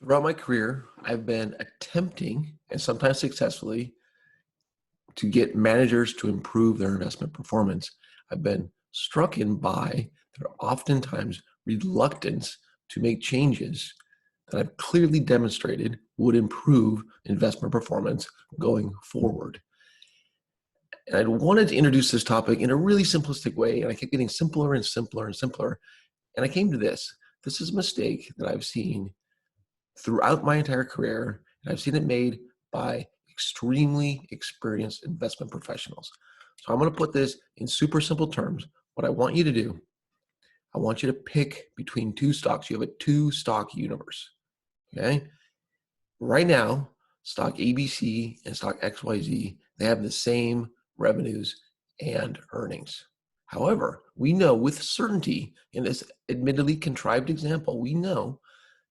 Throughout my career, I've been attempting, and sometimes successfully, to get managers to improve their investment performance. I've been struck by their oftentimes reluctance to make changes that I've clearly demonstrated would improve investment performance going forward. And I wanted to introduce this topic in a really simplistic way, and I kept getting simpler and simpler and simpler. And I came to this. This is a mistake that I've seen throughout my entire career, and I've seen it made by extremely experienced investment professionals. So I'm going to put this in super simple terms. What I want you to do, I want you to pick between two stocks. You have a two-stock universe, okay? Right now, stock ABC and stock XYZ, they have the same revenues and earnings. However, we know with certainty in this admittedly contrived example, we know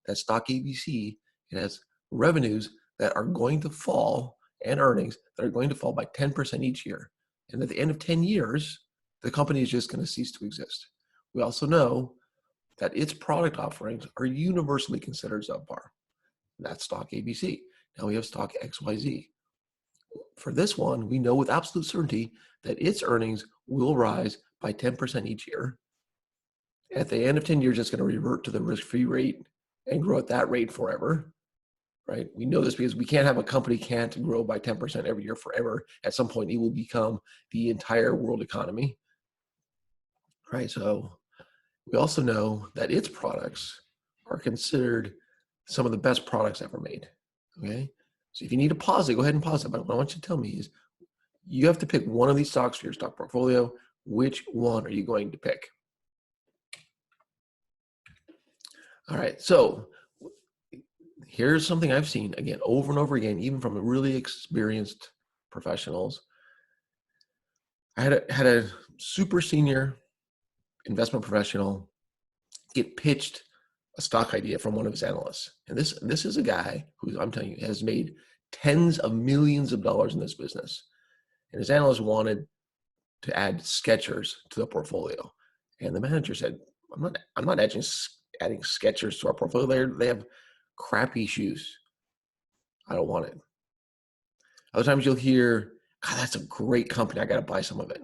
that stock ABC, it has revenues that are going to fall and earnings that are going to fall by 10% each year. And at the end of 10 years, the company is just going to cease to exist. We also know that its product offerings are universally considered subpar. That's stock ABC. Now we have stock XYZ. For this one, we know with absolute certainty that its earnings will rise by 10% each year. At the end of 10 years, it's going to revert to the risk-free rate and grow at that rate forever, right? We know this because we can't have a company can't grow by 10% every year forever. At some point, it will become the entire world economy, right? So we also know that its products are considered some of the best products ever made, okay? So if you need to pause it, go ahead and pause it. But what I want you to tell me is you have to pick one of these stocks for your stock portfolio. Which one are you going to pick? All right, so here's something I've seen, again, over and over again, even from really experienced professionals. I had a super senior investment professional get pitched a stock idea from one of his analysts. And this is a guy who, I'm telling you, has made tens of millions of dollars in this business. And his analyst wanted to add Skechers to the portfolio. And the manager said, I'm not adding Skechers to our portfolio. They have crappy shoes. I don't want it. Other times you'll hear, God, that's a great company. I got to buy some of it.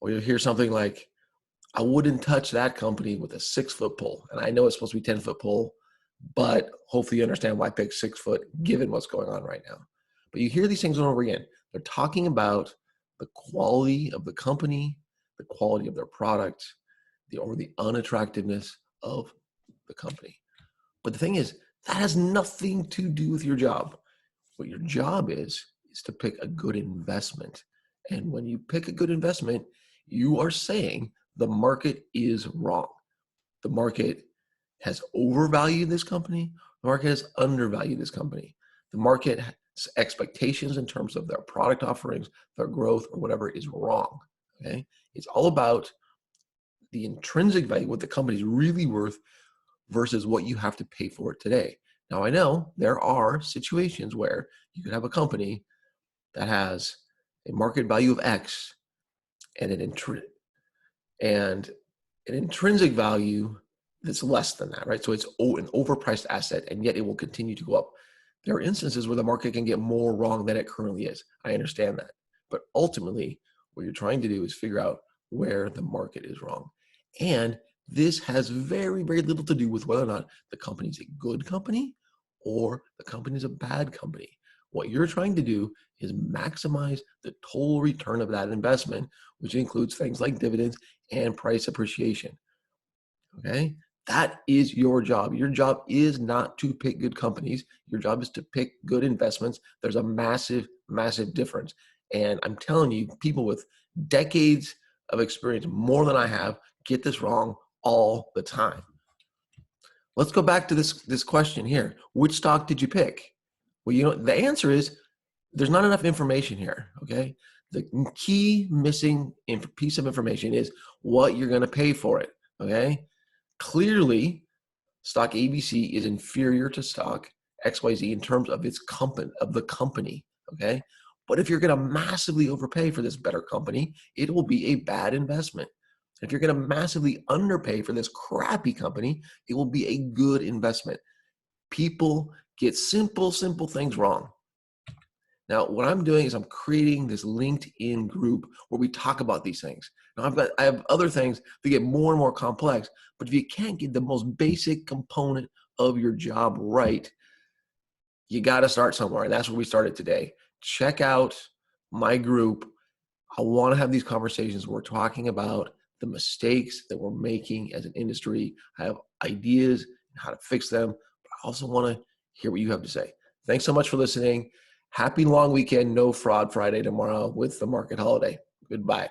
Or you'll hear something like, I wouldn't touch that company with a 6-foot pole. And I know it's supposed to be 10-foot pole, but hopefully you understand why I picked 6 foot given what's going on right now. But you hear these things over and over again. They're talking about the quality of the company, the quality of their product, or the unattractiveness of the company. But the thing is, that has nothing to do with your job. What your job is to pick a good investment. And when you pick a good investment, you are saying the market is wrong. The market has overvalued this company. The market has undervalued this company. The market's expectations in terms of their product offerings, their growth, or whatever is wrong. Okay? It's all about the intrinsic value, what the company's really worth versus what you have to pay for it today. Now, I know there are situations where you could have a company that has a market value of X and an intrinsic value that's less than that, right? So it's an overpriced asset, and yet it will continue to go up. There are instances where the market can get more wrong than it currently is. I understand that. But ultimately, what you're trying to do is figure out where the market is wrong. And this has very, very little to do with whether or not the company's a good company or the company's a bad company. What you're trying to do is maximize the total return of that investment, which includes things like dividends and price appreciation. Okay? That is your job. Your job is not to pick good companies. Your job is to pick good investments. There's a massive, massive difference. And I'm telling you, people with decades of experience, more than I have, get this wrong all the time. Let's go back to this question here. Which stock did you pick? Well, the answer is there's not enough information here, okay? The key missing piece of information is what you're going to pay for it, okay? Clearly, stock ABC is inferior to stock XYZ in terms of the company, okay? But if you're going to massively overpay for this better company, it will be a bad investment. If you're going to massively underpay for this crappy company, it will be a good investment. People get simple things wrong. Now, what I'm doing is I'm creating this LinkedIn group where we talk about these things. Now, I have other things that get more and more complex, but if you can't get the most basic component of your job right, you got to start somewhere. And that's where we started today. Check out my group. I want to have these conversations. We're talking about the mistakes that we're making as an industry. I have ideas on how to fix them, but I also want to hear what you have to say. Thanks so much for listening. Happy long weekend. No Fraud Friday tomorrow with the market holiday. Goodbye.